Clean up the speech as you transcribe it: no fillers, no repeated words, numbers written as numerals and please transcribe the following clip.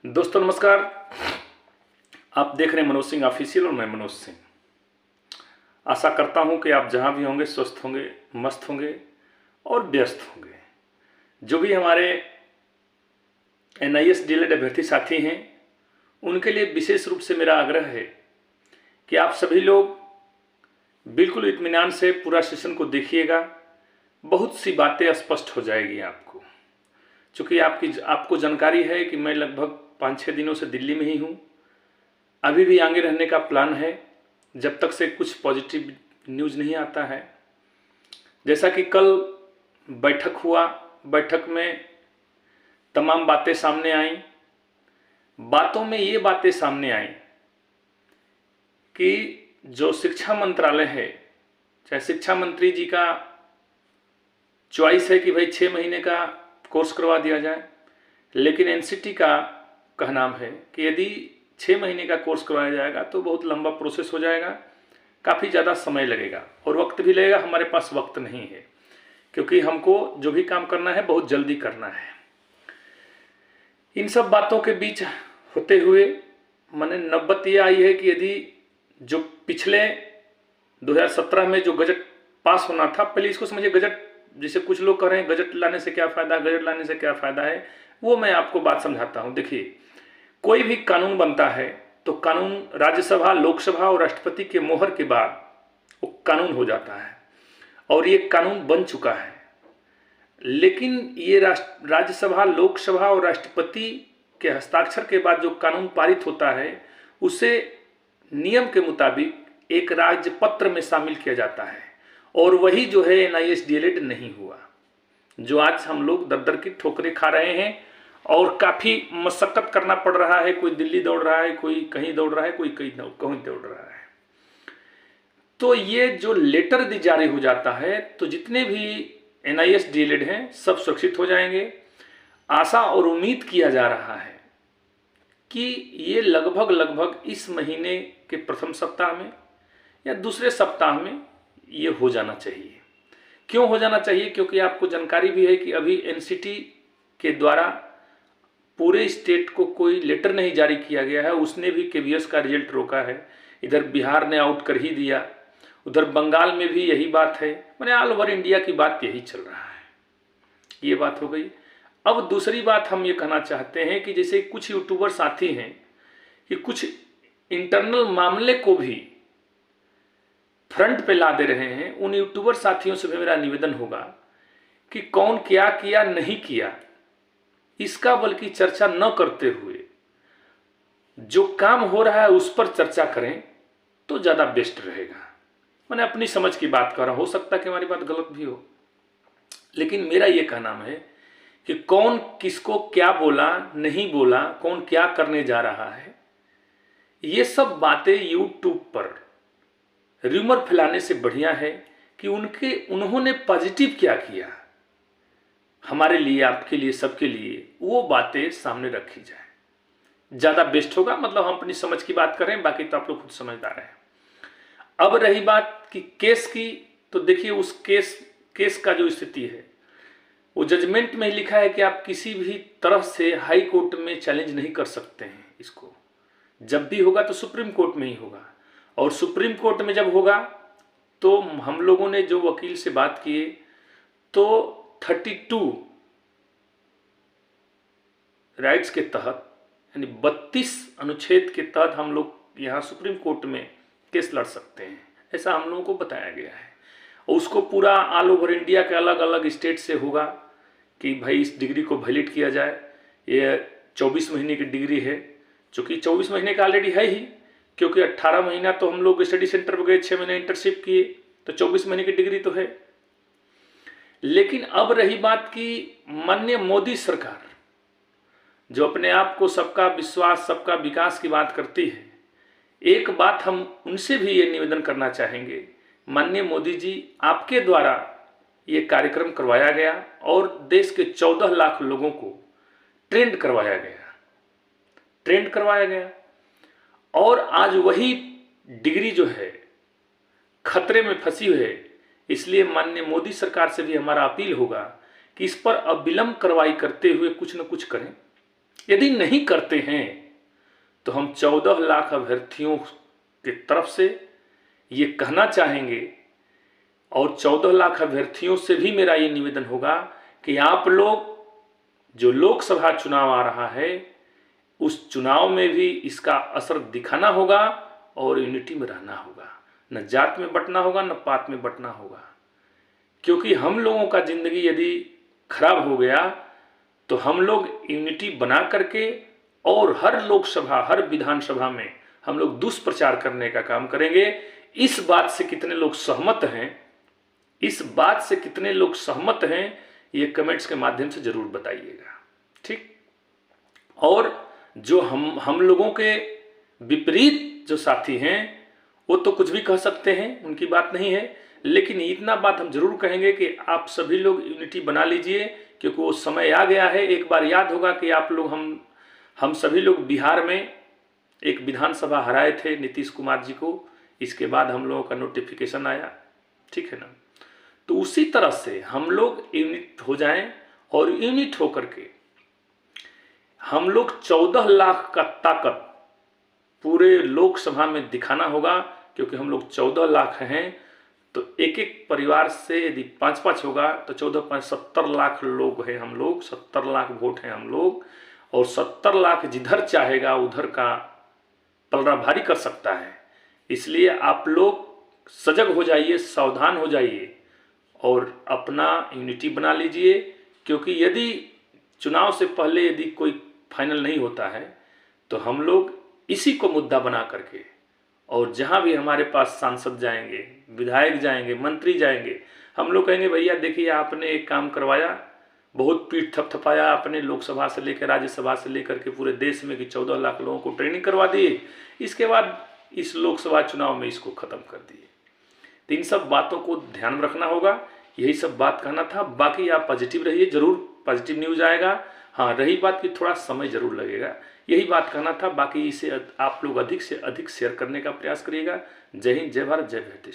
दोस्तों नमस्कार। आप देख रहे हैं मनोज सिंह ऑफिशियल और मैं मनोज सिंह। आशा करता हूं कि आप जहां भी होंगे स्वस्थ होंगे, मस्त होंगे और व्यस्त होंगे। जो भी हमारे NIS डीएलएड अभ्यर्थी साथी हैं उनके लिए विशेष रूप से मेरा आग्रह है कि आप सभी लोग बिल्कुल इत्मीनान से पूरा सेशन को देखिएगा। बहुत सी बातें स्पष्ट हो जाएगी आपको, चूँकि आपको जानकारी है कि मैं लगभग 5-6 दिनों से दिल्ली में ही हूँ। अभी भी आगे रहने का प्लान है जब तक से कुछ पॉजिटिव न्यूज़ नहीं आता है। जैसा कि कल बैठक हुआ, बैठक में तमाम बातें सामने आईं। बातों में ये बातें सामने आईं कि जो शिक्षा मंत्रालय है, चाहे शिक्षा मंत्री जी का चॉइस है कि भाई 6 महीने का कोर्स करवा दिया जाए, लेकिन NCT का कहनाम है कि यदि 6 महीने का कोर्स करवाया जाएगा तो बहुत लंबा प्रोसेस हो जाएगा, काफ़ी ज़्यादा समय लगेगा और वक्त भी लगेगा। हमारे पास वक्त नहीं है क्योंकि हमको जो भी काम करना है बहुत जल्दी करना है। इन सब बातों के बीच होते हुए मैंने नौबत ये आई है कि यदि जो पिछले 2017 में जो गजट पास होना था, पहले इसको समझिए। गजट, जिसे कुछ लोग कह रहे हैं गजट लाने से क्या फ़ायदा, गजट लाने से क्या फ़ायदा है, वो मैं आपको बात समझाता हूँ। देखिए, कोई भी कानून बनता है तो कानून राज्यसभा, लोकसभा और राष्ट्रपति के मोहर के बाद वो कानून हो जाता है और ये कानून बन चुका है। लेकिन ये राज्यसभा, लोकसभा और राष्ट्रपति के हस्ताक्षर के बाद जो कानून पारित होता है उसे नियम के मुताबिक एक राजपत्र में शामिल किया जाता है और वही जो है NIS डीएलएड नहीं हुआ, जो आज हम लोग दर दर की ठोकरें खा रहे हैं और काफ़ी मशक्कत करना पड़ रहा है। कोई दिल्ली दौड़ रहा है, कोई कहीं दौड़ रहा है, कोई कहीं दौड़ रहा है। तो ये जो लेटर दी जारी हो जाता है तो जितने भी NIS डीएलएड हैं सब सुरक्षित हो जाएंगे। आशा और उम्मीद किया जा रहा है कि ये लगभग इस महीने के प्रथम सप्ताह में या दूसरे सप्ताह में ये हो जाना चाहिए। क्यों हो जाना चाहिए? क्योंकि आपको जानकारी भी है कि अभी NCT के द्वारा पूरे स्टेट को कोई लेटर नहीं जारी किया गया है। उसने भी KVS का रिजल्ट रोका है। इधर बिहार ने आउट कर ही दिया, उधर बंगाल में भी यही बात है। मैंने ऑल ओवर इंडिया की बात यही चल रहा है। ये बात हो गई। अब दूसरी बात हम ये कहना चाहते हैं कि जैसे कुछ यूट्यूबर साथी हैं कि कुछ इंटरनल मामले को भी फ्रंट पे ला दे रहे हैं। उन यूट्यूबर साथियों से भी मेरा निवेदन होगा कि कौन क्या किया नहीं किया इसका बल्कि चर्चा न करते हुए जो काम हो रहा है उस पर चर्चा करें तो ज़्यादा बेस्ट रहेगा। मैंने अपनी समझ की बात कर रहा हूँ, हो सकता है कि हमारी बात गलत भी हो, लेकिन मेरा ये कहना है कि कौन किसको क्या बोला, नहीं बोला, कौन क्या करने जा रहा है, ये सब बातें यूट्यूब पर र्यूमर फैलाने से बढ़िया है कि उन्होंने पॉजिटिव क्या किया हमारे लिए, आपके लिए, सबके लिए, वो बातें सामने रखी जाए, ज़्यादा बेस्ट होगा। मतलब हम अपनी समझ की बात करें, बाकी तो आप लोग खुद समझदार हैं। अब रही बात कि केस की, तो देखिए उस केस का जो स्थिति है वो जजमेंट में ही लिखा है कि आप किसी भी तरह से हाई कोर्ट में चैलेंज नहीं कर सकते हैं। इसको जब भी होगा तो सुप्रीम कोर्ट में ही होगा और सुप्रीम कोर्ट में जब होगा तो हम लोगों ने जो वकील से बात किए तो 32 राइट्स के तहत, यानी 32 अनुच्छेद के तहत हम लोग यहाँ सुप्रीम कोर्ट में केस लड़ सकते हैं, ऐसा हम लोगों को बताया गया है। और उसको पूरा ऑल ओवर इंडिया के अलग अलग स्टेट से होगा कि भाई इस डिग्री को वैलिड किया जाए। ये 24 महीने की डिग्री है, चूँकि 24 महीने का ऑलरेडी है ही, क्योंकि 18 महीना तो हम लोग स्टडी सेंटर पर गए, 6 महीने इंटर्नशिप किए, तो 24 महीने की डिग्री तो है। लेकिन अब रही बात कि माननीय मोदी सरकार जो अपने आप को सबका विश्वास, सबका विकास की बात करती है, एक बात हम उनसे भी ये निवेदन करना चाहेंगे, माननीय मोदी जी, आपके द्वारा ये कार्यक्रम करवाया गया और देश के 14 लाख लोगों को ट्रेंड करवाया गया और आज वही डिग्री जो है खतरे में फंसी हुई है। इसलिए माननीय मोदी सरकार से भी हमारा अपील होगा कि इस पर अविलंब कार्रवाई करते हुए कुछ न कुछ करें यदि नहीं करते हैं तो हम 14 लाख अभ्यर्थियों की तरफ से ये कहना चाहेंगे, और 14 लाख अभ्यर्थियों से भी मेरा ये निवेदन होगा कि आप लोग, जो लोकसभा चुनाव आ रहा है उस चुनाव में भी इसका असर दिखाना होगा और यूनिटी में रहना होगा। न जात में बंटना होगा, न पात में बंटना होगा। क्योंकि हम लोगों का जिंदगी यदि खराब हो गया तो हम लोग यूनिटी बना करके और हर लोकसभा, हर विधानसभा में हम लोग दुष्प्रचार करने का काम करेंगे। इस बात से कितने लोग सहमत हैं, इस बात से कितने लोग सहमत हैं, ये कमेंट्स के माध्यम से जरूर बताइएगा। ठीक। और जो हम लोगों के विपरीत जो साथी हैं वो तो कुछ भी कह सकते हैं, उनकी बात नहीं है, लेकिन इतना बात हम जरूर कहेंगे कि आप सभी लोग यूनिटी बना लीजिए, क्योंकि वो समय आ गया है। एक बार याद होगा कि आप लोग, हम सभी लोग बिहार में एक विधानसभा हराए थे नीतीश कुमार जी को, इसके बाद हम लोगों का नोटिफिकेशन आया, ठीक है ना। तो उसी तरह से हम लोग यूनिट हो जाएं, और यूनिट होकर के हम लोग 14 लाख का ताकत पूरे लोकसभा में दिखाना होगा। क्योंकि हम लोग 14 लाख हैं, तो एक एक परिवार से यदि 5-5 होगा तो 14-5 70 लाख लोग हैं हम लोग, 70 लाख वोट हैं हम लोग, और 70 लाख जिधर चाहेगा उधर का पलड़ा भारी कर सकता है। इसलिए आप लोग सजग हो जाइए, सावधान हो जाइए और अपना यूनिटी बना लीजिए। क्योंकि यदि चुनाव से पहले यदि कोई फाइनल नहीं होता है तो हम लोग इसी को मुद्दा बना करके, और जहां भी हमारे पास सांसद जाएंगे, विधायक जाएंगे, मंत्री जाएंगे, हम लोग कहेंगे भैया देखिए आपने एक काम करवाया, बहुत पीठ थपथपाया आपने, लोकसभा से लेकर राज्यसभा से लेकर के पूरे देश में कि 14 लाख लोगों को ट्रेनिंग करवा दिए, इसके बाद इस लोकसभा चुनाव में इसको खत्म कर दिए। तो इन सब बातों को ध्यान में रखना होगा। यही सब बात कहना था। बाकी आप पॉजिटिव रहिए, जरूर पॉजिटिव न्यूज आएगा। हाँ, रही बात कि थोड़ा समय जरूर लगेगा, यही बात कहना था। बाकी इसे आप लोग अधिक से अधिक शेयर करने का प्रयास करिएगा। जय हिंद, जय भारत, जय भारत।